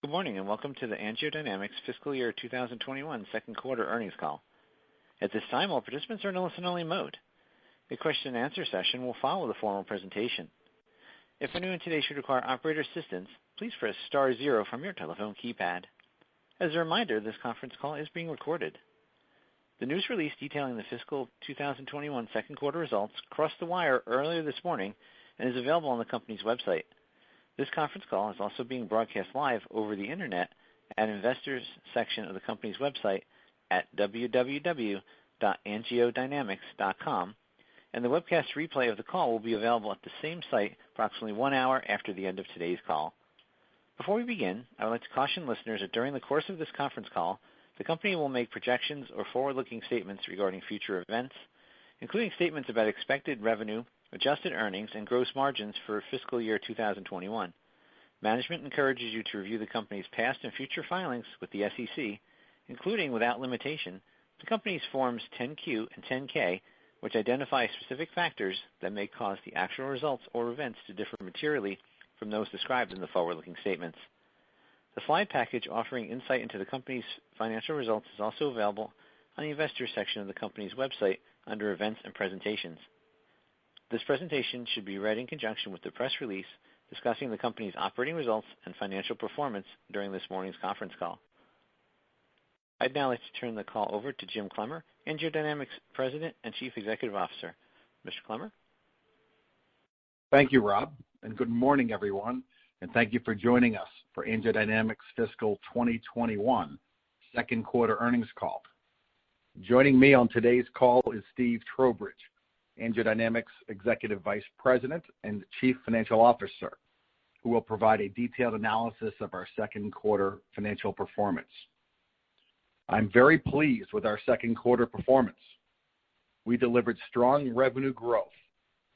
Good morning, and welcome to the AngioDynamics Fiscal Year 2021 Second Quarter Earnings Call. At this time, all participants are in a listen-only mode. A question-and-answer session will follow the formal presentation. If anyone today should require operator assistance, please press star zero from your telephone keypad. As a reminder, this conference call is being recorded. The news release detailing the fiscal 2021 second quarter results crossed the wire earlier this morning and is available on the company's website. This conference call is also being broadcast live over the internet at investors section of the company's website at www.angiodynamics.com, and the webcast replay of the call will be available at the same site approximately 1 hour after the end of today's call. Before we begin, I would like to caution listeners that during the course of this conference call, the company will make projections or forward-looking statements regarding future events, including statements about expected revenue, adjusted earnings, and gross margins for fiscal year 2021. Management encourages you to review the company's past and future filings with the SEC, including, without limitation, the company's Forms 10-Q and 10-K, which identify specific factors that may cause the actual results or events to differ materially from those described in the forward-looking statements. The slide package offering insight into the company's financial results is also available on the investors section of the company's website under Events and Presentations. This presentation should be read in conjunction with the press release discussing the company's operating results and financial performance during this morning's conference call. I'd now like to turn the call over to Jim Clemmer, AngioDynamics President and Chief Executive Officer. Mr. Clemmer? Thank you, Rob, and good morning, everyone, and thank you for joining us for AngioDynamics Fiscal 2021 Second Quarter Earnings Call. Joining me on today's call is Steve Trowbridge, AngioDynamics Executive Vice President and Chief Financial Officer, who will provide a detailed analysis of our second quarter financial performance. I'm very pleased with our second quarter performance. We delivered strong revenue growth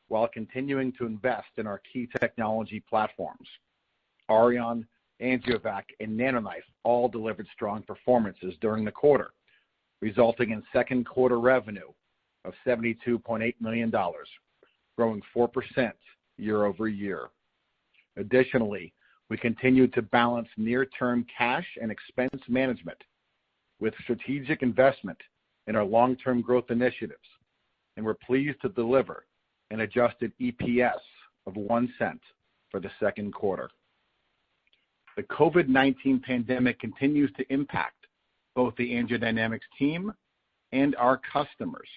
while continuing to invest in our key technology platforms. Auryon, AngioVac, and NanoKnife all delivered strong performances during the quarter, resulting in second quarter revenue of $72.8 million, growing 4% year over year. Additionally, we continue to balance near-term cash and expense management with strategic investment in our long-term growth initiatives, and we're pleased to deliver an adjusted EPS of 1 cent for the second quarter. The COVID-19 pandemic continues to impact both the AngioDynamics team and our customers.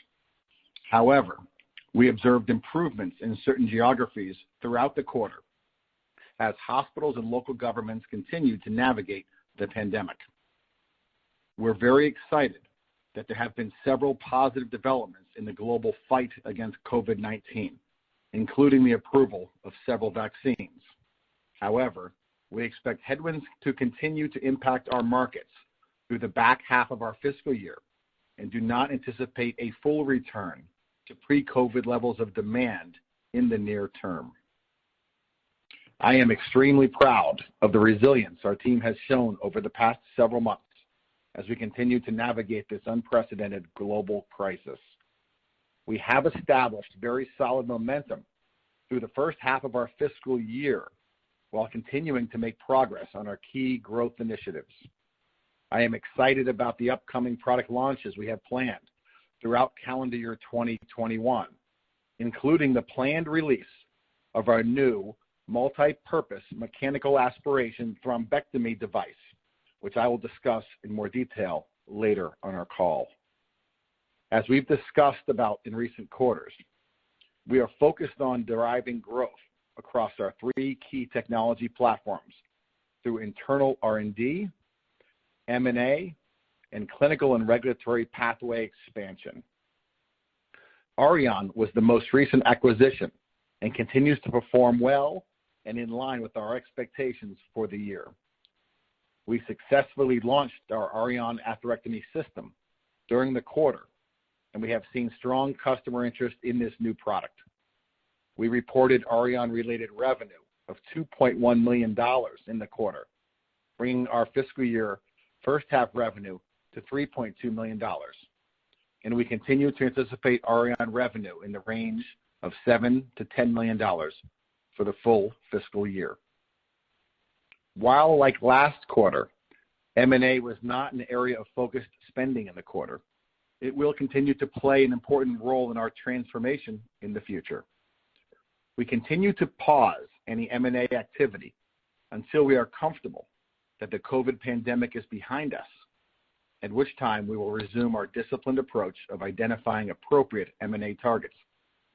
However, we observed improvements in certain geographies throughout the quarter as hospitals and local governments continue to navigate the pandemic. We're very excited that there have been several positive developments in the global fight against COVID-19, including the approval of several vaccines. However, we expect headwinds to continue to impact our markets through the back half of our fiscal year and do not anticipate a full return to pre-COVID levels of demand in the near term. I am extremely proud of the resilience our team has shown over the past several months as we continue to navigate this unprecedented global crisis. We have established very solid momentum through the first half of our fiscal year while continuing to make progress on our key growth initiatives. I am excited about the upcoming product launches we have planned throughout calendar year 2021, including the planned release of our new multi-purpose mechanical aspiration thrombectomy device, which I will discuss in more detail later on our call. As we've discussed about in recent quarters, we are focused on deriving growth across our three key technology platforms through internal R&D, M&A, and clinical and regulatory pathway expansion. Auryon was the most recent acquisition and continues to perform well and in line with our expectations for the year. We successfully launched our Auryon atherectomy system during the quarter, and we have seen strong customer interest in this new product. We reported Auryon-related revenue of $2.1 million in the quarter, bringing our fiscal year first half revenue to $3.2 million, and we continue to anticipate Auryon revenue in the range of $7 to $10 million for the full fiscal year. While, like last quarter, M&A was not an area of focused spending in the quarter, it will continue to play an important role in our transformation in the future. We continue to pause any M&A activity until we are comfortable that the COVID pandemic is behind us, at which time we will resume our disciplined approach of identifying appropriate M&A targets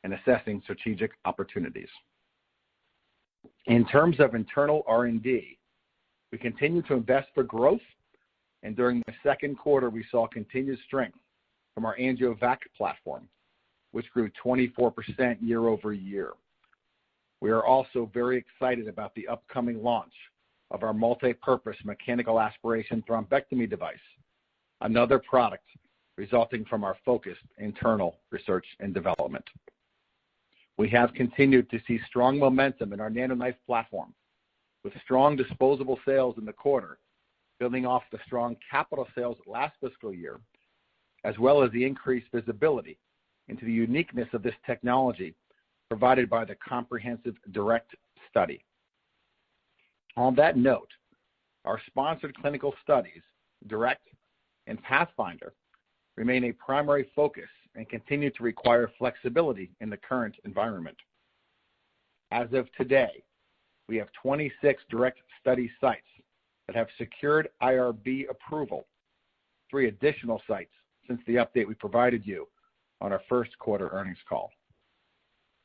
and assessing strategic opportunities. In terms of internal R&D, we continue to invest for growth, and during the second quarter, we saw continued strength from our AngioVac platform, which grew 24% year over year. We are also very excited about the upcoming launch of our multi-purpose mechanical aspiration thrombectomy device, another product resulting from our focused internal research and development. We have continued to see strong momentum in our NanoKnife platform, with strong disposable sales in the quarter, building off the strong capital sales last fiscal year, as well as the increased visibility into the uniqueness of this technology provided by the comprehensive DIRECT study. On that note, our sponsored clinical studies, DIRECT and Pathfinder, remain a primary focus and continue to require flexibility in the current environment. As of today, we have 26 DIRECT study sites that have secured IRB approval, 3 additional sites since the update we provided you on our first quarter earnings call.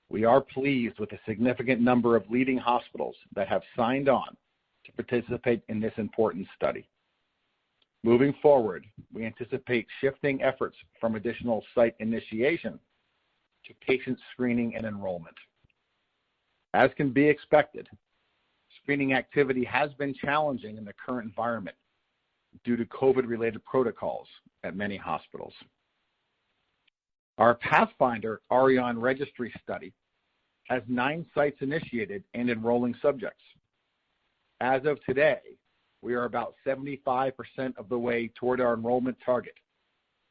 We are pleased with the significant number of leading hospitals that have signed on to participate in this important study. Moving forward, we anticipate shifting efforts from additional site initiation to patient screening and enrollment. As can be expected, screening activity has been challenging in the current environment due to COVID-related protocols at many hospitals. Our Pathfinder Arion registry study has 9 sites initiated and enrolling subjects. As of today, we are about 75% of the way toward our enrollment target,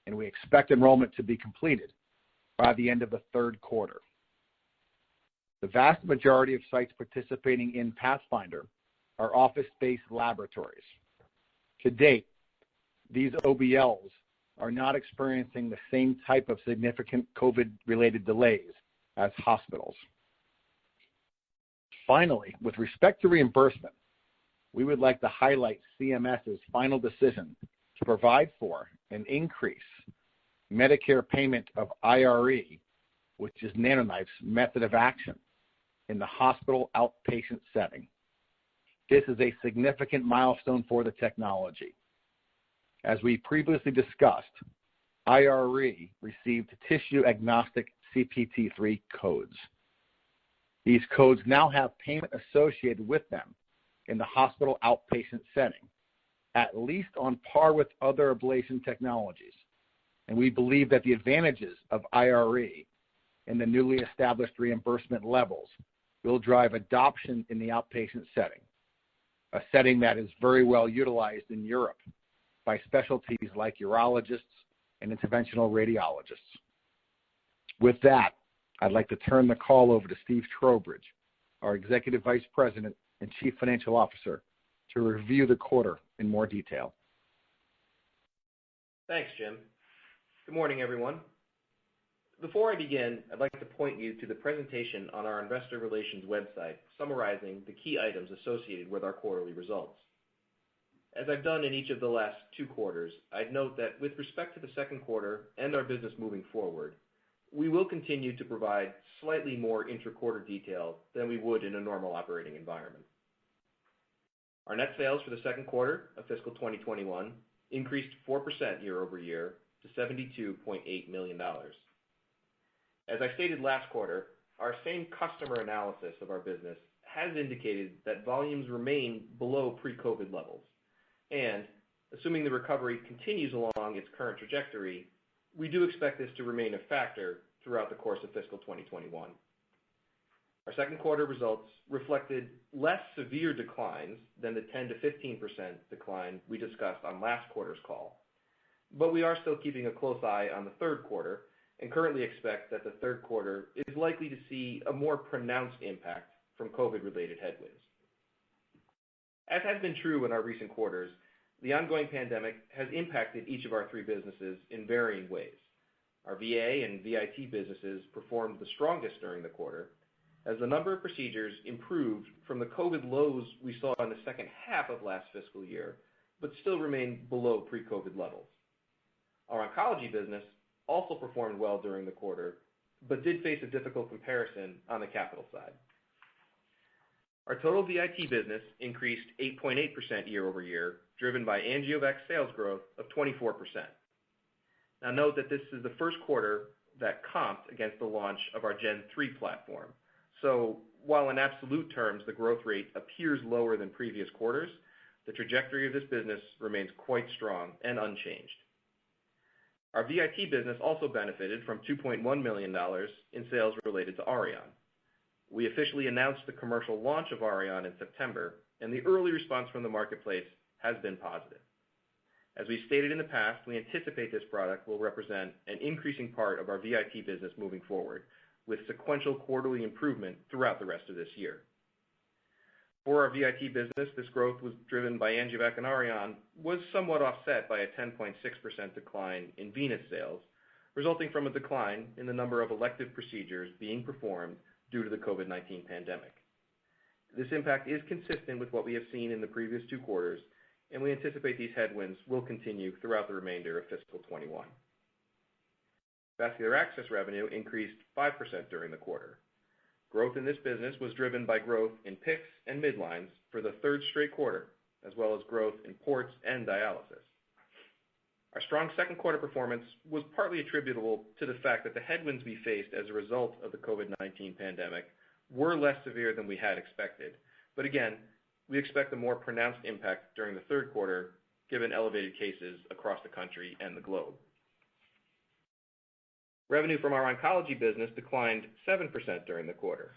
and we expect enrollment to be completed by the end of the third quarter. The vast majority of sites participating in Pathfinder are office-based laboratories. To date, these OBLs are not experiencing the same type of significant COVID-related delays as hospitals. Finally, with respect to reimbursement, we would like to highlight CMS's final decision to provide for an increase Medicare payment of IRE, which is NanoKnife's method of action, in the hospital outpatient setting. This is a significant milestone for the technology. As we previously discussed, IRE received tissue-agnostic CPT-3 codes. These codes now have payment associated with them in the hospital outpatient setting, at least on par with other ablation technologies. And we believe that the advantages of IRE in the newly established reimbursement levels will drive adoption in the outpatient setting, a setting that is very well utilized in Europe by specialties like urologists and interventional radiologists. With that, I'd like to turn the call over to Steve Trowbridge, our Executive Vice President and Chief Financial Officer, to review the quarter in more detail. Thanks, Jim. Good morning, everyone. Before I begin, I'd like to point you to the presentation on our Investor Relations website summarizing the key items associated with our quarterly results. As I've done in each of the last 2 quarters, I'd note that with respect to the second quarter and our business moving forward, we will continue to provide slightly more intra-quarter detail than we would in a normal operating environment. Our net sales for the second quarter of fiscal 2021 increased 4% year over year to $72.8 million. As I stated last quarter, our same customer analysis of our business has indicated that volumes remain below pre-COVID levels. And assuming the recovery continues along its current trajectory, we do expect this to remain a factor throughout the course of fiscal 2021. Our second quarter results reflected less severe declines than the 10 to 15% decline we discussed on last quarter's call. But we are still keeping a close eye on the third quarter and currently expect that the third quarter is likely to see a more pronounced impact from COVID-related headwinds. As has been true in our recent quarters, the ongoing pandemic has impacted each of our three businesses in varying ways. Our VA and VIT businesses performed the strongest during the quarter, as the number of procedures improved from the COVID lows we saw in the second half of last fiscal year, but still remain below pre-COVID levels. Our oncology business also performed well during the quarter, but did face a difficult comparison on the capital side. Our total VIT business increased 8.8% year over year, driven by AngioVac sales growth of 24%. Now note that this is the first quarter that comped against the launch of our Gen 3 platform. So while in absolute terms the growth rate appears lower than previous quarters, the trajectory of this business remains quite strong and unchanged. Our VIT business also benefited from $2.1 million in sales related to Auryon. We officially announced the commercial launch of Auryon in September, and the early response from the marketplace has been positive. As we stated in the past, we anticipate this product will represent an increasing part of our VIT business moving forward, with sequential quarterly improvement throughout the rest of this year. For our VIT business, this growth was driven by AngioVac and Auryon, was somewhat offset by a 10.6% decline in venous sales, resulting from a decline in the number of elective procedures being performed due to the COVID-19 pandemic. This impact is consistent with what we have seen in the previous two quarters, and we anticipate these headwinds will continue throughout the remainder of fiscal 21. Vascular access revenue increased 5% during the quarter. Growth in this business was driven by growth in PICCs and midlines for the third straight quarter, as well as growth in ports and dialysis. Our strong second quarter performance was partly attributable to the fact that the headwinds we faced as a result of the COVID-19 pandemic were less severe than we had expected. But again, we expect a more pronounced impact during the third quarter, given elevated cases across the country and the globe. Revenue from our oncology business declined 7% during the quarter.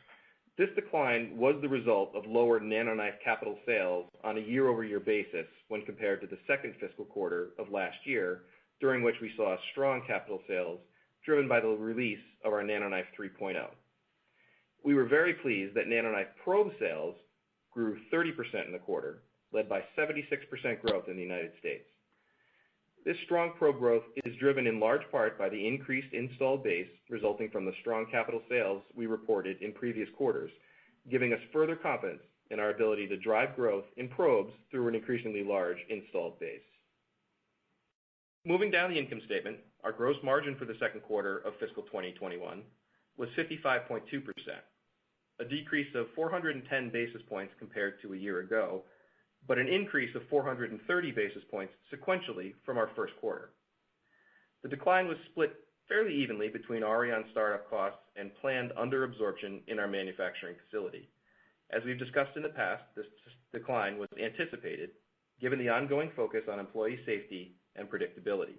This decline was the result of lower NanoKnife capital sales on a year-over-year basis when compared to the second fiscal quarter of last year, during which we saw strong capital sales driven by the release of our NanoKnife 3.0. We were very pleased that NanoKnife probe sales grew 30% in the quarter, led by 76% growth in the United States. This strong probe growth is driven in large part by the increased installed base resulting from the strong capital sales we reported in previous quarters, giving us further confidence in our ability to drive growth in probes through an increasingly large installed base. Moving down the income statement, our gross margin for the second quarter of fiscal 2021 was 55.2%, a decrease of 410 basis points compared to a year ago, but an increase of 430 basis points sequentially from our first quarter. The decline was split fairly evenly between Auryon startup costs and planned under absorption in our manufacturing facility. As we've discussed in the past, this decline was anticipated given the ongoing focus on employee safety and predictability.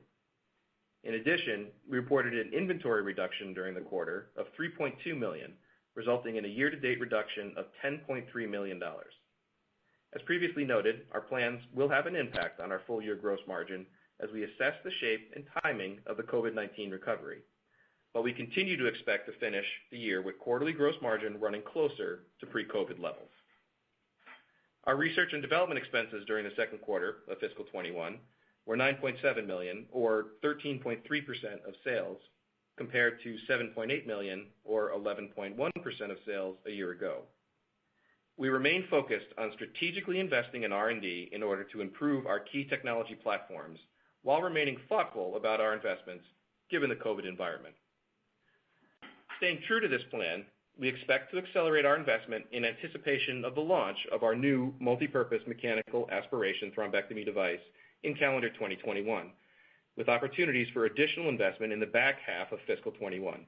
In addition, we reported an inventory reduction during the quarter of $3.2 million, resulting in a year-to-date reduction of $10.3 million. As previously noted, our plans will have an impact on our full-year gross margin as we assess the shape and timing of the COVID-19 recovery, but we continue to expect to finish the year with quarterly gross margin running closer to pre-COVID levels. Our research and development expenses during the second quarter of fiscal 21 were $9.7 million, or 13.3% of sales, compared to $7.8 million, or 11.1% of sales a year ago. We remain focused on strategically investing in R&D in order to improve our key technology platforms while remaining thoughtful about our investments given the COVID environment. Staying true to this plan, we expect to accelerate our investment in anticipation of the launch of our new multipurpose mechanical aspiration thrombectomy device in calendar 2021, with opportunities for additional investment in the back half of fiscal 21.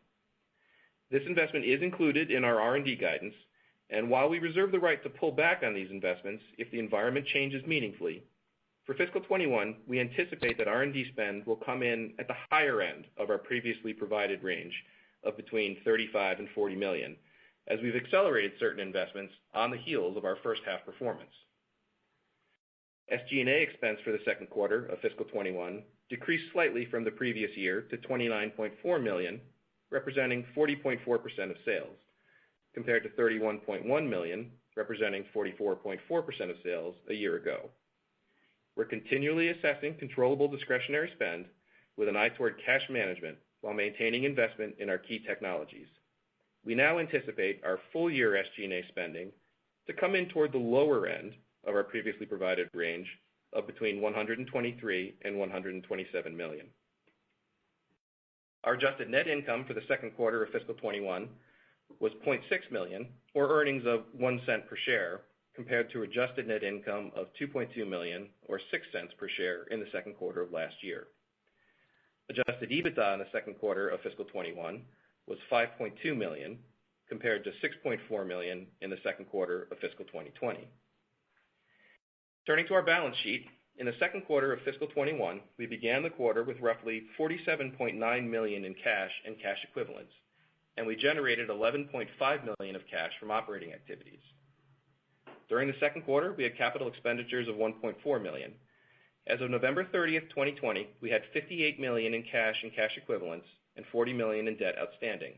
This investment is included in our R&D guidance, and while we reserve the right to pull back on these investments if the environment changes meaningfully, for fiscal 21, we anticipate that R&D spend will come in at the higher end of our previously provided range of between $35 and $40 million, as we've accelerated certain investments on the heels of our first half performance. SG&A expense for the second quarter of fiscal 21 decreased slightly from the previous year to $29.4 million, representing 40.4% of sales, compared to $31.1 million, representing 44.4% of sales a year ago. We're continually assessing controllable discretionary spend with an eye toward cash management while maintaining investment in our key technologies. We now anticipate our full-year SG&A spending to come in toward the lower end of our previously provided range of between $123 and $127 million. Our adjusted net income for the second quarter of fiscal 21 was $0.6 million, or earnings of 1 cent per share, compared to adjusted net income of $2.2 million, or 6 cents per share in the second quarter of last year. Adjusted EBITDA in the second quarter of fiscal 21 was $5.2 million, compared to $6.4 million in the second quarter of fiscal 2020. Turning to our balance sheet, in the second quarter of fiscal 21, we began the quarter with roughly $47.9 million in cash and cash equivalents, and we generated $11.5 million of cash from operating activities. During the second quarter, we had capital expenditures of $1.4 million. As of November 30th, 2020, we had $58 million in cash and cash equivalents and $40 million in debt outstanding.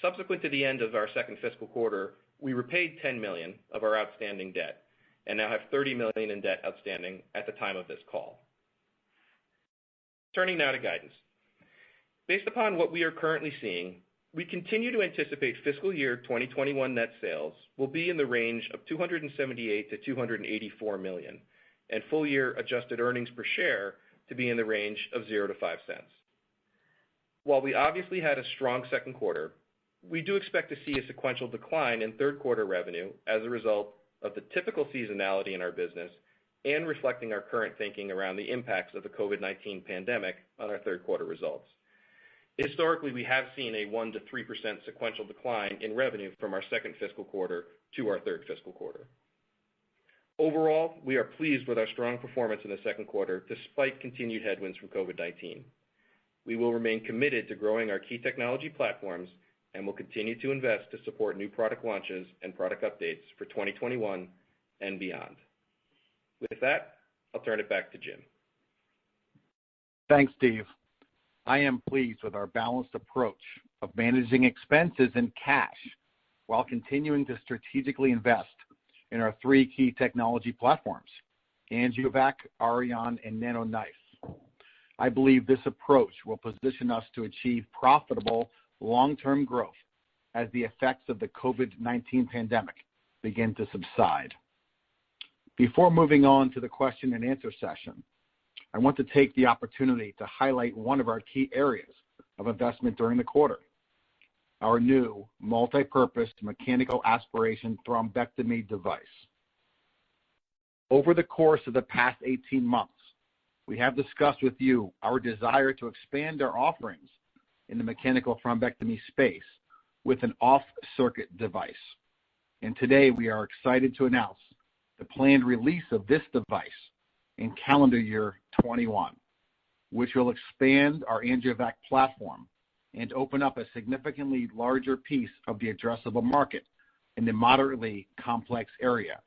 Subsequent to the end of our second fiscal quarter, we repaid $10 million of our outstanding debt and now have $30 million in debt outstanding at the time of this call. Turning now to guidance. Based upon what we are currently seeing, we continue to anticipate fiscal year 2021 net sales will be in the range of $278 to $284 million, and full year adjusted earnings per share to be in the range of 0 to 5 cents. While we obviously had a strong second quarter, we do expect to see a sequential decline in third quarter revenue as a result of the typical seasonality in our business and reflecting our current thinking around the impacts of the COVID-19 pandemic on our third quarter results. Historically, we have seen a 1 to 3% sequential decline in revenue from our second fiscal quarter to our third fiscal quarter. Overall, we are pleased with our strong performance in the second quarter despite continued headwinds from COVID-19. We will remain committed to growing our key technology platforms and will continue to invest to support new product launches and product updates for 2021 and beyond. With that, I'll turn it back to Jim. Thanks, Steve. I am pleased with our balanced approach of managing expenses and cash while continuing to strategically invest in our three key technology platforms, AngioVac, Auryon, and NanoKnife. I believe this approach will position us to achieve profitable long-term growth as the effects of the COVID-19 pandemic begin to subside. Before moving on to the question and answer session, I want to take the opportunity to highlight one of our key areas of investment during the quarter, our new multi-purpose mechanical aspiration thrombectomy device. Over the course of the past 18 months, we have discussed with you our desire to expand our offerings in the mechanical thrombectomy space with an off-circuit device. And today we are excited to announce the planned release of this device in calendar year 21, which will expand our AngioVac platform and open up a significantly larger piece of the addressable market in the moderately complex area,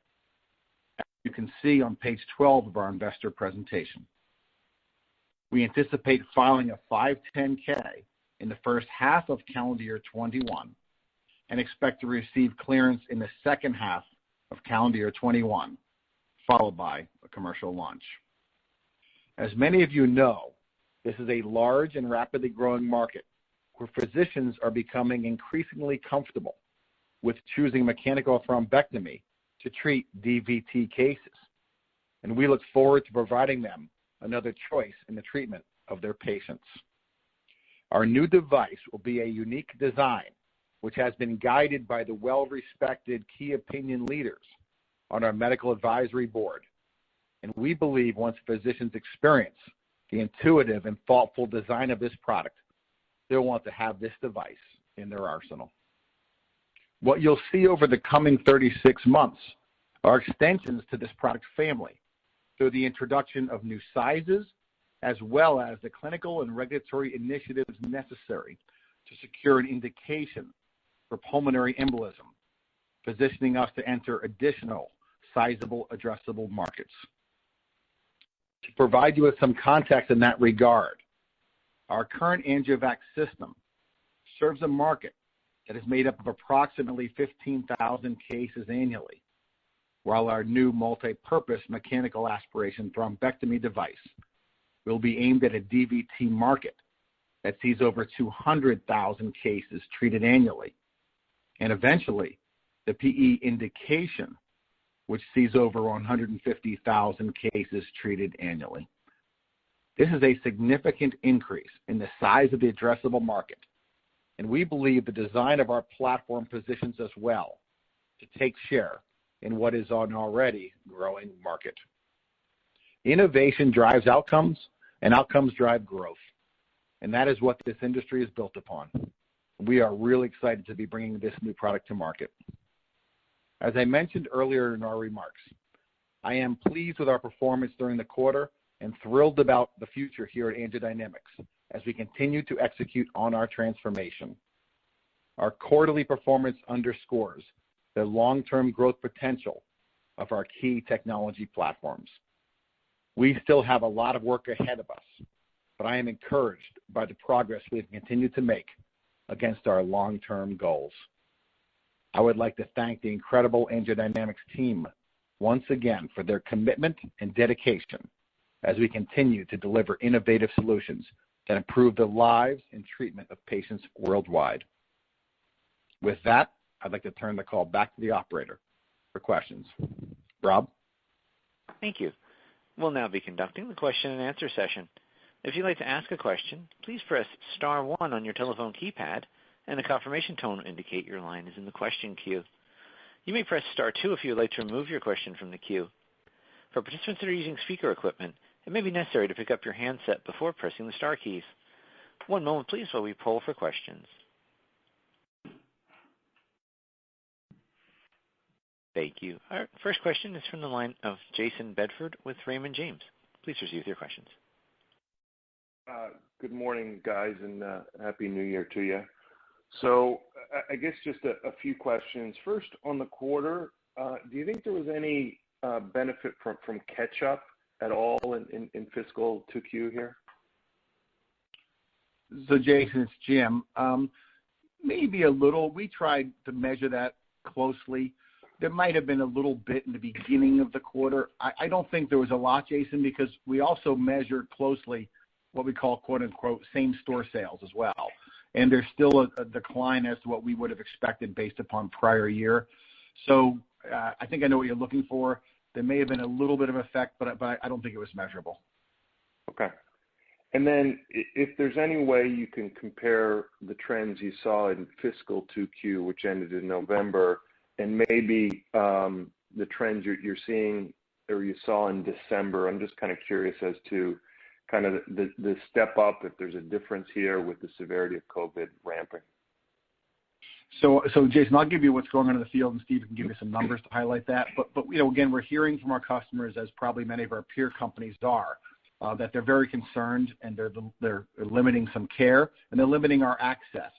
as you can see on page 12 of our investor presentation. We anticipate filing a 510K in the first half of calendar year 21 and expect to receive clearance in the second half of calendar year 21, followed by a commercial launch. As many of you know, this is a large and rapidly growing market where physicians are becoming increasingly comfortable with choosing mechanical thrombectomy to treat DVT cases, and we look forward to providing them another choice in the treatment of their patients. Our new device will be a unique design which has been guided by the well-respected key opinion leaders on our medical advisory board, and we believe once physicians experience the intuitive and thoughtful design of this product, they'll want to have this device in their arsenal. What you'll see over the coming 36 months are extensions to this product family through the introduction of new sizes, as well as the clinical and regulatory initiatives necessary to secure an indication for pulmonary embolism, positioning us to enter additional sizable addressable markets. To provide you with some context in that regard, our current AngioVac system serves a market that is made up of approximately 15,000 cases annually, while our new multi-purpose mechanical aspiration thrombectomy device will be aimed at a DVT market that sees over 200,000 cases treated annually, and eventually the PE indication, which sees over 150,000 cases treated annually. This is a significant increase in the size of the addressable market, and we believe the design of our platform positions us well to take share in what is an already growing market. Innovation drives outcomes, and outcomes drive growth, and that is what this industry is built upon. We are really excited to be bringing this new product to market. As I mentioned earlier in our remarks, I am pleased with our performance during the quarter and thrilled about the future here at AngioDynamics as we continue to execute on our transformation. Our quarterly performance underscores the long-term growth potential of our key technology platforms. We still have a lot of work ahead of us, but I am encouraged by the progress we have continued to make against our long-term goals. I would like to thank the incredible AngioDynamics team once again for their commitment and dedication as we continue to deliver innovative solutions that improve the lives and treatment of patients worldwide. With that, I'd like to turn the call back to the operator for questions. Rob? Thank you. We'll now be conducting the question and answer session. If you'd like to ask a question, please press star 1 on your telephone keypad, and a confirmation tone will indicate your line is in the question queue. You may press star 2 if you would like to remove your question from the queue. For participants that are using speaker equipment, it may be necessary to pick up your handset before pressing the star keys. One moment, please, while we poll for questions. Thank you. Our first question is from the line of Jason Bedford with Raymond James. Please proceed with your questions. Good morning, guys, and Happy New Year to you. So I guess just a few questions. First, on the quarter, do you think there was any benefit from catch-up at all in fiscal 2Q here? So, Jason, it's Jim. Maybe a little. We tried to measure that closely. There might have been a little bit in the beginning of the quarter. I don't think there was a lot, Jason, because we also measured closely what we call, quote-unquote, same-store sales as well. And there's still a decline as to what we would have expected based upon prior year. So I think I know what you're looking for. There may have been a little bit of effect, but I don't think it was measurable. Okay. And then if there's any way you can compare the trends you saw in fiscal 2Q, which ended in November, and maybe the trends you're seeing or you saw in December, I'm just kind of curious as to kind of the step up, if there's a difference here with the severity of COVID ramping. So Jason, I'll give you what's going on in the field, and Steve can give you some numbers to highlight that. But again, we're hearing from our customers, as probably many of our peer companies are, that they're very concerned and they're limiting some care and they're limiting our access.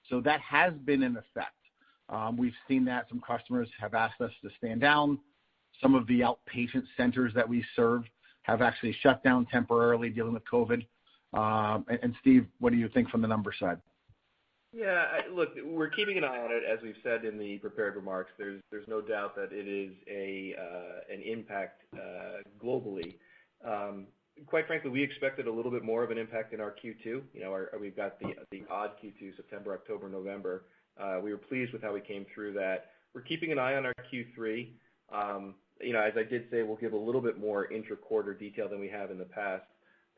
So that has been in effect. We've seen that some customers have asked us to stand down. Some of the outpatient centers that we serve have actually shut down temporarily dealing with COVID. And Steve, what do you think from the number side? Yeah, look, we're keeping an eye on it, as we've said in the prepared remarks. There's no doubt that it is an impact globally. Quite frankly, we expected a little bit more of an impact in our Q2. We've got the odd Q2, September, October, November. We were pleased with how we came through that. We're keeping an eye on our Q3. As I did say, we'll give a little bit more intra-quarter detail than we have in the past.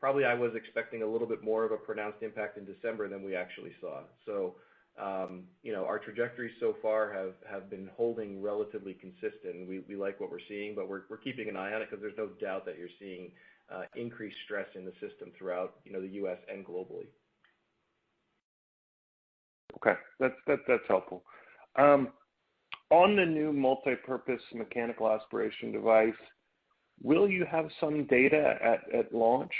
Probably I was expecting a little bit more of a pronounced impact in December than we actually saw. So, our trajectories so far have been holding relatively consistent. We like what we're seeing, but we're keeping an eye on it because there's no doubt that you're seeing increased stress in the system throughout, the U.S. and globally. Okay, that's helpful. On the new multi-purpose mechanical aspiration device, will you have some data at launch?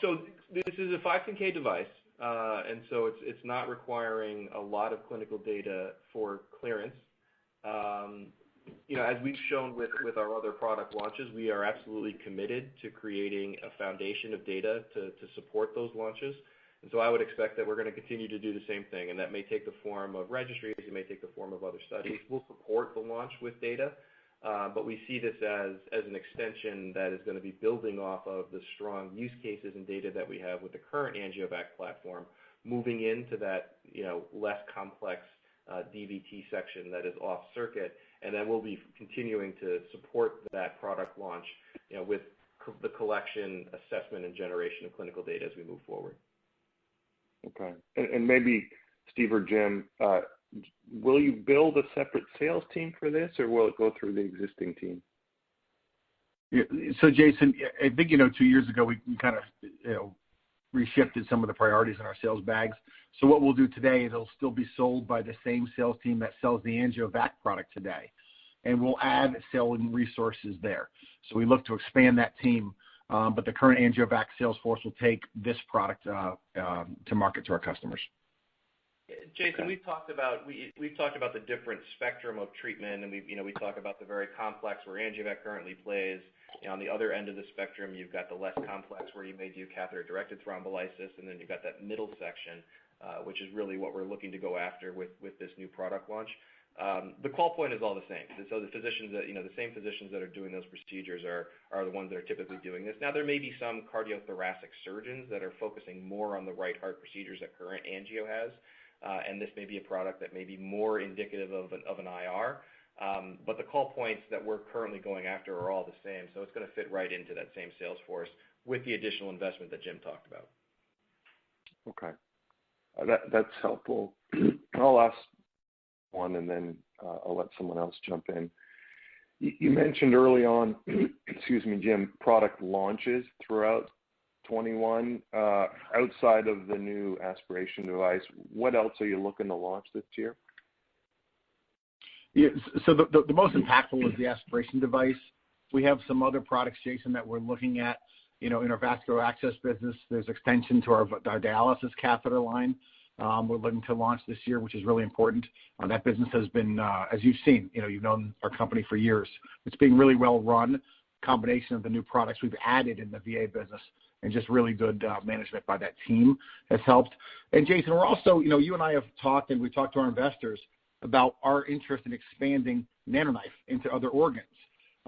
So this is a 510K device, and so it's not requiring a lot of clinical data for clearance. As we've shown with our other product launches, we are absolutely committed to creating a foundation of data to support those launches. And so I would expect that we're going to continue to do the same thing, and that may take the form of registries, it may take the form of other studies. We'll support the launch with data, but we see this as an extension that is going to be building off of the strong use cases and data that we have with the current AngioVac platform, moving into that less complex DVT section that is off circuit, and then we'll be continuing to support that product launch with the collection, assessment, and generation of clinical data as we move forward. Okay. And maybe Steve or Jim, will you build a separate sales team for this, or will it go through the existing team? Yeah, so Jason, I think 2 years ago we kind of reshifted some of the priorities in our sales bags. So what we'll do today is it'll still be sold by the same sales team that sells the AngioVac product today, and we'll add selling resources there. So we look to expand that team, but the current AngioVac sales force will take this product to market to our customers. Jason, okay. we've talked about the different spectrum of treatment, and we talk about the very complex where AngioVac currently plays. On the other end of the spectrum, you've got the less complex where you may do catheter-directed thrombolysis, and then you've got that middle section, which is really what we're looking to go after with this new product launch. The call point is all the same. So the physicians that the same physicians that are doing those procedures are the ones that are typically doing this. Now there may be some cardiothoracic surgeons that are focusing more on the right heart procedures that current angio has. And this may be a product that may be more indicative of an IR, but the call points that we're currently going after are all the same, so it's going to fit right into that same sales force with the additional investment that Jim talked about. Okay, that's helpful. I'll ask one, and then I'll let someone else jump in. You mentioned early on, excuse me, Jim, product launches throughout 21 outside of the new aspiration device. What else are you looking to launch this year? Yeah, so the most impactful is the aspiration device. We have some other products, Jason, that we're looking at. In our vascular access business, there's extension to our dialysis catheter line. We're looking to launch this year, which is really important. That business has been, as you've seen, you've known our company for years. It's being really well run. Combination of the new products we've added in the VA business and just really good management by that team has helped. And Jason, we're also, you and I have talked, and we've talked to our investors about our interest in expanding NanoKnife into other organs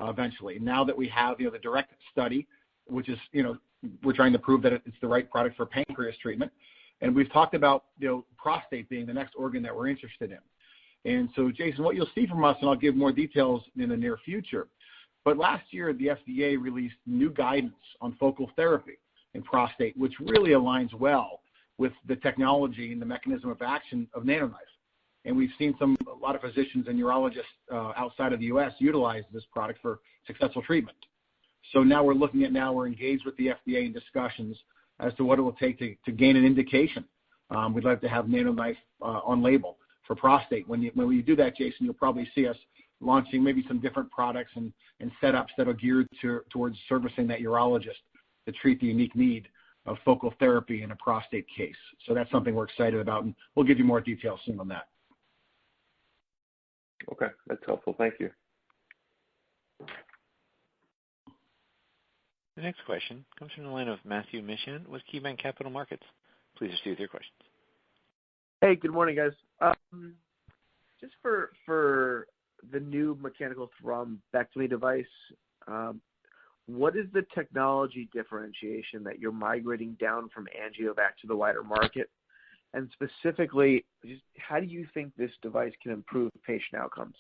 eventually. Now that we have, the direct study, which is, we're trying to prove that it's the right product for pancreas treatment. And we've talked about, prostate being the next organ that we're interested in. And so, Jason, what you'll see from us, and I'll give more details in the near future, but last year the FDA released new guidance on focal therapy in prostate, which really aligns well with the technology and the mechanism of action of NanoKnife. And we've seen a lot of physicians and urologists outside of the U.S. utilize this product for successful treatment. So now we're engaged with the FDA in discussions as to what it will take to gain an indication. We'd like to have NanoKnife on label for prostate. When you do that, Jason, you'll probably see us launching maybe some different products and setups that are geared towards servicing that urologist to treat the unique need of focal therapy in a prostate case. So that's something we're excited about, and we'll give you more details soon on that. Okay, that's helpful. Thank you. The next question comes from the line of Matthew Mishan with KeyBanc Capital Markets. Please proceed with your questions. Hey, good morning, guys. Just for the new mechanical thrombectomy device, what is the technology differentiation that you're migrating down from AngioVac to the wider market? And specifically, how do you think this device can improve patient outcomes?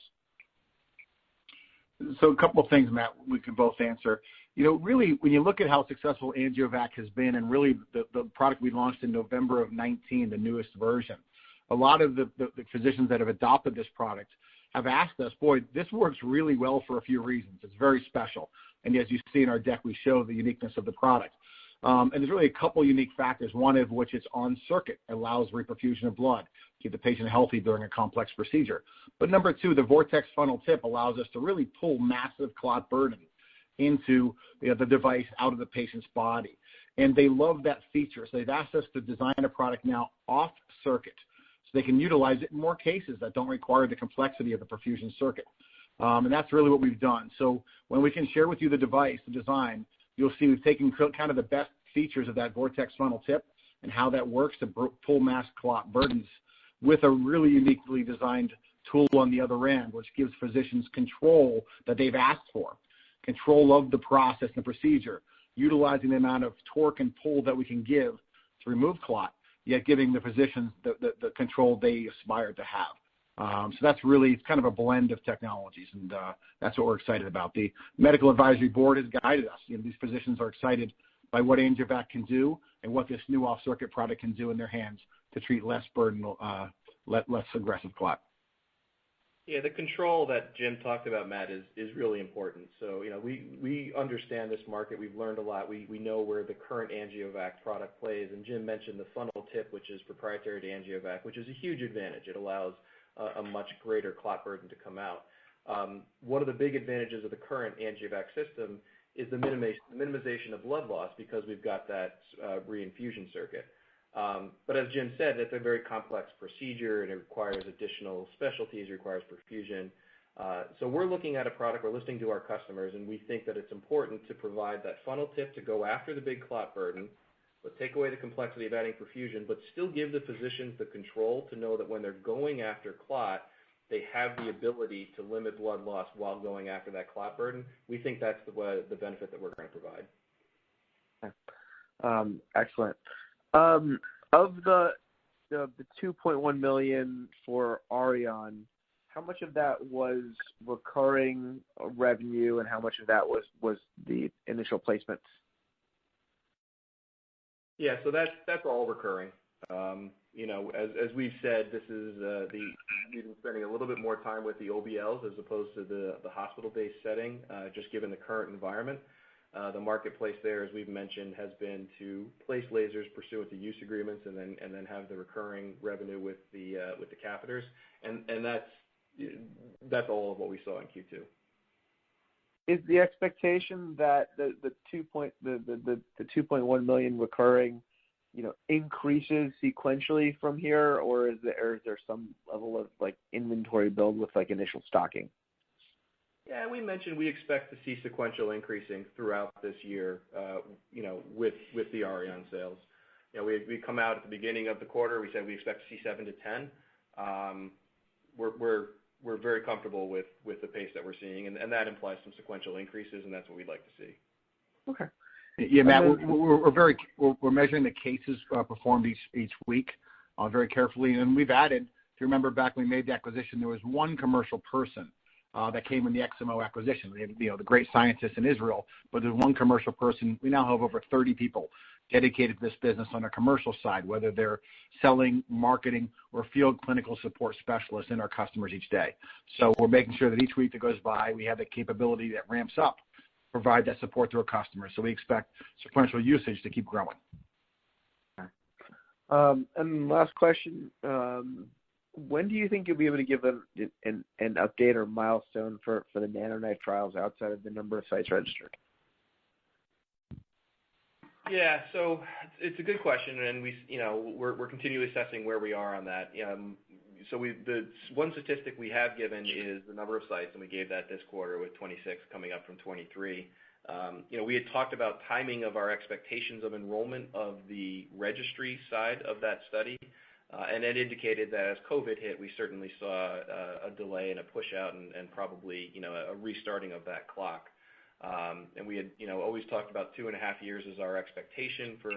So a couple of things, Matt, we can both answer. Really, when you look at how successful AngioVac has been, and really the product we launched in November of 19, the newest version, a lot of the physicians that have adopted this product have asked us, boy, this works really well for a few reasons. It's very special. And as you see in our deck, we show the uniqueness of the product. And there's really a couple unique factors, one of which it's on circuit, allows reperfusion of blood, keep the patient healthy during a complex procedure. But number two, the vortex funnel tip allows us to really pull massive clot burden into the device out of the patient's body. And they love that feature. So they've asked us to design a product now off circuit so they can utilize it in more cases that don't require the complexity of the perfusion circuit. And that's really what we've done. So when we can share with you the device, the design, you'll see we've taken kind of the best features of that vortex funnel tip and how that works to pull mass clot burdens with a really uniquely designed tool on the other end, which gives physicians control that they've asked for, control of the process and procedure, utilizing the amount of torque and pull that we can give to remove clot, yet giving the physicians the control they aspire to have. So that's really, it's kind of a blend of technologies, and that's what we're excited about. The Medical Advisory Board has guided us. These physicians are excited by what AngioVac can do and what this new off-circuit product can do in their hands to treat less burden, less aggressive clot. Yeah, the control that Jim talked about, Matt, is really important. So, we understand this market. We've learned a lot. We know where the current AngioVac product plays, and Jim mentioned the funnel tip, which is proprietary to AngioVac, which is a huge advantage. It allows a much greater clot burden to come out. One of the big advantages of the current AngioVac system is the minimization of blood loss because we've got that reinfusion circuit. But as Jim said, it's a very complex procedure, and it requires additional specialties, requires perfusion. So we're looking at a product, we're listening to our customers, and we think that it's important to provide that funnel tip to go after the big clot burden, but take away the complexity of adding perfusion, but still give the physicians the control to know that when they're going after clot, they have the ability to limit blood loss while going after that clot burden. We think that's the benefit that we're going to provide. Excellent. Of the $2.1 million for Auryon, how much of that was recurring revenue, and how much of that was the initial placements? Yeah, so that's all recurring. As we've said, this is we've been spending a little bit more time with the OBLs as opposed to the hospital-based setting, just given the current environment. The marketplace there, as we've mentioned, has been to place lasers pursuant to use agreements and then have the recurring revenue with the catheters, and that's all of what we saw in Q2. Is the expectation that the 2.1 million recurring, increases sequentially from here, or is there some level of inventory build with initial stocking? Yeah, we mentioned we expect to see sequential increasing throughout this year, with the Auryon sales. We come out at the beginning of the quarter, we said we expect to see 7 to 10. We're very comfortable with the pace that we're seeing, and that implies some sequential increases, and that's what we'd like to see. Okay. Yeah, Matt, we're measuring the cases performed each week very carefully, and we've added. If you remember back when we made the acquisition, there was one commercial person that came in the XMO acquisition. We had, the great scientists in Israel, but there's one commercial person. We now have over 30 people dedicated to this business on a commercial side, whether they're selling, marketing, or field clinical support specialists in our customers each day. So we're making sure that each week that goes by, we have the capability that ramps up, provide that support to our customers. So we expect sequential usage to keep growing. And last question, when do you think you'll be able to give an update or milestone for the NanoKnife trials outside of the number of sites registered? Yeah, so it's a good question, and we're continually assessing where we are on that. So the one statistic we have given is the number of sites, and we gave that this quarter with 26 coming up from 23. We had talked about timing of our expectations of enrollment of the registry side of that study, and it indicated that as COVID hit, we certainly saw a delay and a push out and probably a restarting of that clock. And we had always talked about 2.5 years as our expectation for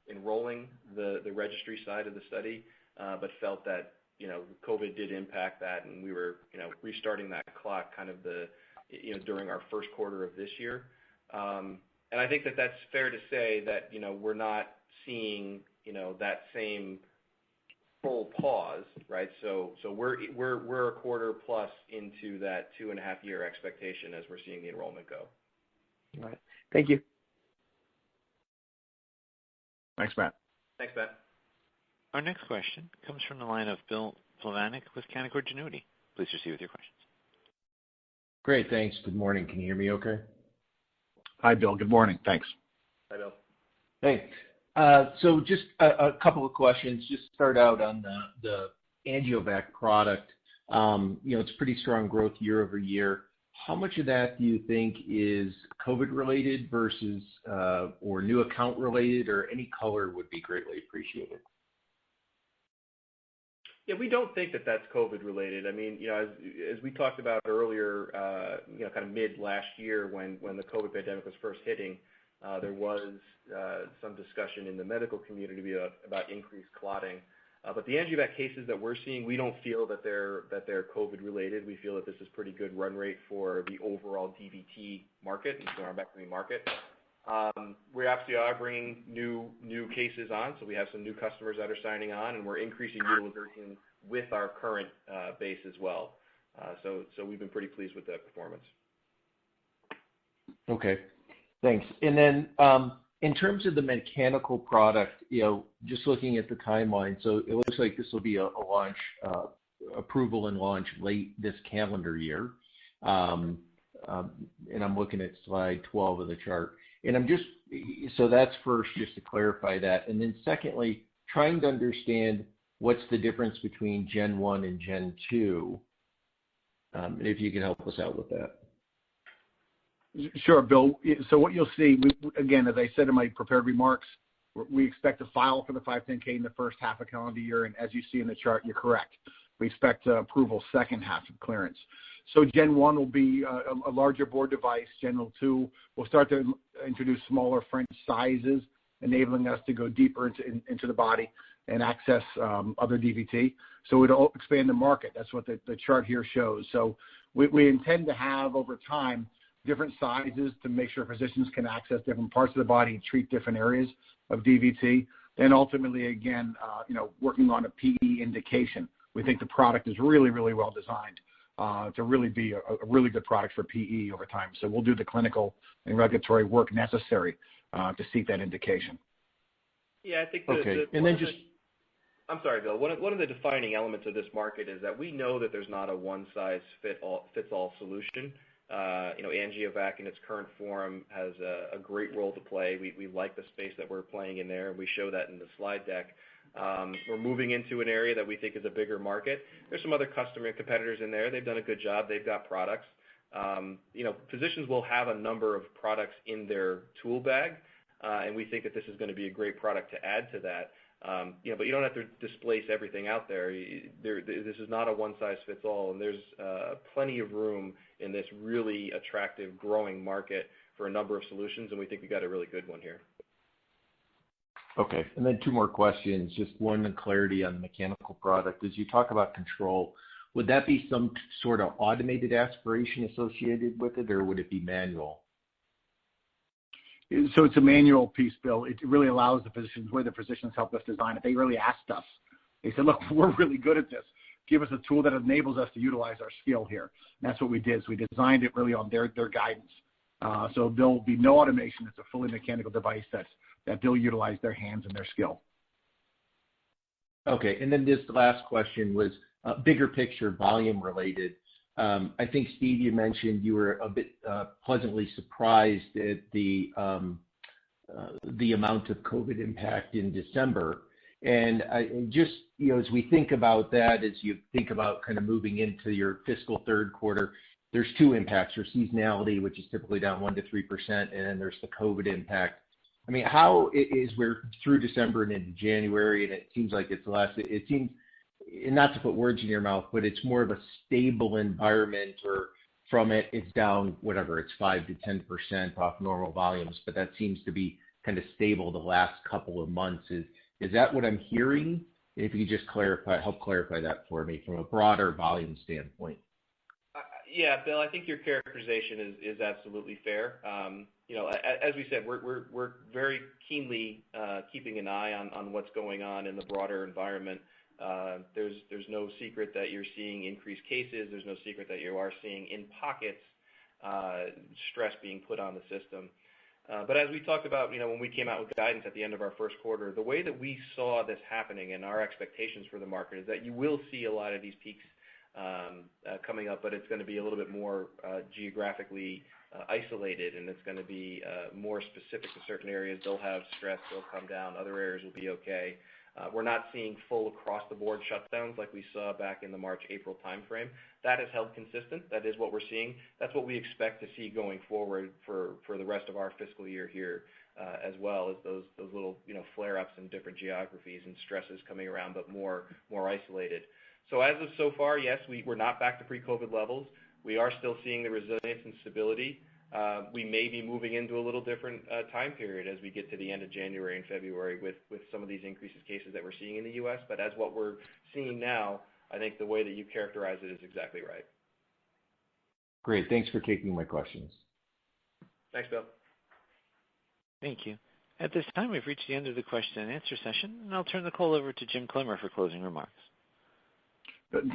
enrolling the registry side of the study, but felt that COVID did impact that, and we were restarting that clock kind of during our first quarter of this year. And I think that that's fair to say that we're not seeing that same full pause, right? So we're a quarter plus into that 2.5 year expectation as we're seeing the enrollment go. All right. Thank you. Thanks, Matt. Thanks, Matt. Our next question comes from the line of Bill Plovanic with Canaccord Genuity. Please proceed with your questions. Great, thanks. Good morning. Can you hear me okay? Hi, Bill. Good morning. Thanks. Hi, Bill. Hey. So just a couple of questions. Just start out on the AngioVac product. It's pretty strong growth year over year. how much of that do you think is COVID-related versus or new account related, or any color would be greatly appreciated? Yeah, we don't think that that's COVID related. I mean, as we talked about earlier, kind of mid last year when the COVID pandemic was first hitting, there was some discussion in the medical community about increased clotting. But the AngioVac cases that we're seeing, we don't feel that they're COVID related. We feel that this is pretty good run rate for the overall DVT market and thrombectomy market. We absolutely are bringing new cases on, so we have some new customers that are signing on, and we're increasing utilization with our current base as well. So we've been pretty pleased with that performance. Okay, thanks. And then in terms of the mechanical product, just looking at the timeline, so it looks like this will be a launch, approval and launch late this calendar year. And I'm looking at slide 12 of the chart. And so that's first, just to clarify that. And then secondly, trying to understand what's the difference between Gen 1 and Gen 2, and if you could help us out with that. Sure, Bill. So what you'll see, again, as I said in my prepared remarks, we expect to file for the 510K in the first half of calendar year, and as you see in the chart, you're correct. We expect approval second half of clearance. So Gen 1 will be a larger bore device. Gen 2 will start to introduce smaller French sizes, enabling us to go deeper into the body and access other DVT. So it'll expand the market. That's what the chart here shows. So we intend to have, over time, different sizes to make sure physicians can access different parts of the body and treat different areas of DVT. And ultimately, again, working on a PE indication. We think the product is really, really well designed to really be a really good product for PE over time. So we'll do the clinical and regulatory work necessary to seek that indication. Yeah, I think I'm sorry, Bill. One of the defining elements of this market is that we know that there's not a one-size-fits-all solution. AngioVac in its current form has a great role to play. We like the space that we're playing in there, and we show that in the slide deck. We're moving into an area that we think is a bigger market. There's some other customer and competitors in there. They've done a good job. They've got products. Physicians will have a number of products in their tool bag, and we think that this is going to be a great product to add to that. But you don't have to displace everything out there. This is not a one-size-fits-all, and there's plenty of room in this really attractive, growing market for a number of solutions, and we think we got a really good one here. Okay, and then two more questions. Just one, clarity on the mechanical product. As you talk about control, would that be some sort of automated aspiration associated with it, or would it be manual? So it's a manual piece, Bill. It really allows the physicians help us design it. They really asked us. They said, look, we're really good at this. Give us a tool that enables us to utilize our skill here. And that's what we did. So we designed it really on their guidance. So there'll be no automation. It's a fully mechanical device that they'll utilize their hands and their skill. Okay, and then this last question was bigger picture, volume related. I think, Steve, you mentioned you were a bit pleasantly surprised at the amount of COVID impact in December. And just, as we think about that, as you think about kind of moving into your fiscal third quarter, there's two impacts. There's seasonality, which is typically down 1 to 3%, and then there's the COVID impact. I mean, how is we're through December and into January, and it seems like it's it seems, and not to put words in your mouth, but it's more of a stable environment, or from it's down, whatever, it's 5 to 10% off normal volumes, but that seems to be kind of stable the last couple of months. Is that what I'm hearing? If you could just help clarify that for me from a broader volume standpoint. Yeah, Bill, I think your characterization is absolutely fair. As we said, we're very keenly keeping an eye on what's going on in the broader environment. There's no secret that you're seeing increased cases. There's no secret that you are seeing in pockets stress being put on the system. But as we talked about, when we came out with guidance at the end of our first quarter, the way that we saw this happening and our expectations for the market is that you will see a lot of these peaks coming up, but it's going to be a little bit more geographically isolated, and it's going to be more specific to certain areas. They'll have stress, they'll come down, other areas will be okay. We're not seeing full across-the-board shutdowns like we saw back in the March-April timeframe. That has held consistent. That is what we're seeing. That's what we expect to see going forward for the rest of our fiscal year here, as well as those little flare-ups in different geographies and stresses coming around, but more isolated. So as of so far, yes, we're not back to pre-COVID levels. We are still seeing the resilience and stability. We may be moving into a little different time period as we get to the end of January and February with some of these increases cases that we're seeing in the U.S. But as what we're seeing now, I think the way that you characterize it is exactly right. Great. Thanks for taking my questions. Thanks, Bill. Thank you. At this time, we've reached the end of the question and answer session, and I'll turn the call over to Jim Clemmer for closing remarks.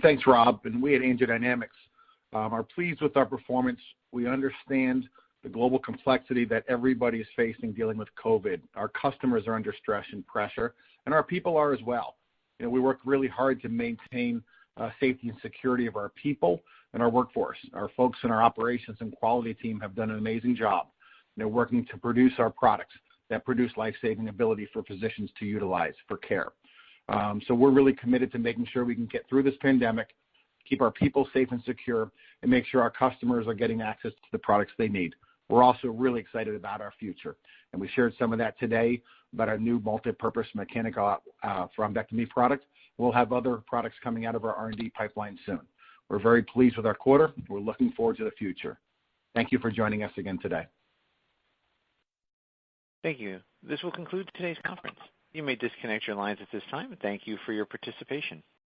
Thanks, Rob. And we at AngioDynamics are pleased with our performance. We understand the global complexity that everybody is facing dealing with COVID. Our customers are under stress and pressure, and our people are as well. We work really hard to maintain safety and security of our people and our workforce. Our folks in our operations and quality team have done an amazing job. They're working to produce our products that produce life-saving ability for physicians to utilize for care. So we're really committed to making sure we can get through this pandemic, keep our people safe and secure, and make sure our customers are getting access to the products they need. We're also really excited about our future, and we shared some of that today about our new multi-purpose mechanical thrombectomy product. We'll have other products coming out of our R&D pipeline soon. We're very pleased with our quarter. We're looking forward to the future. Thank you for joining us again today. Thank you. This will conclude today's conference. You may disconnect your lines at this time. Thank you for your participation.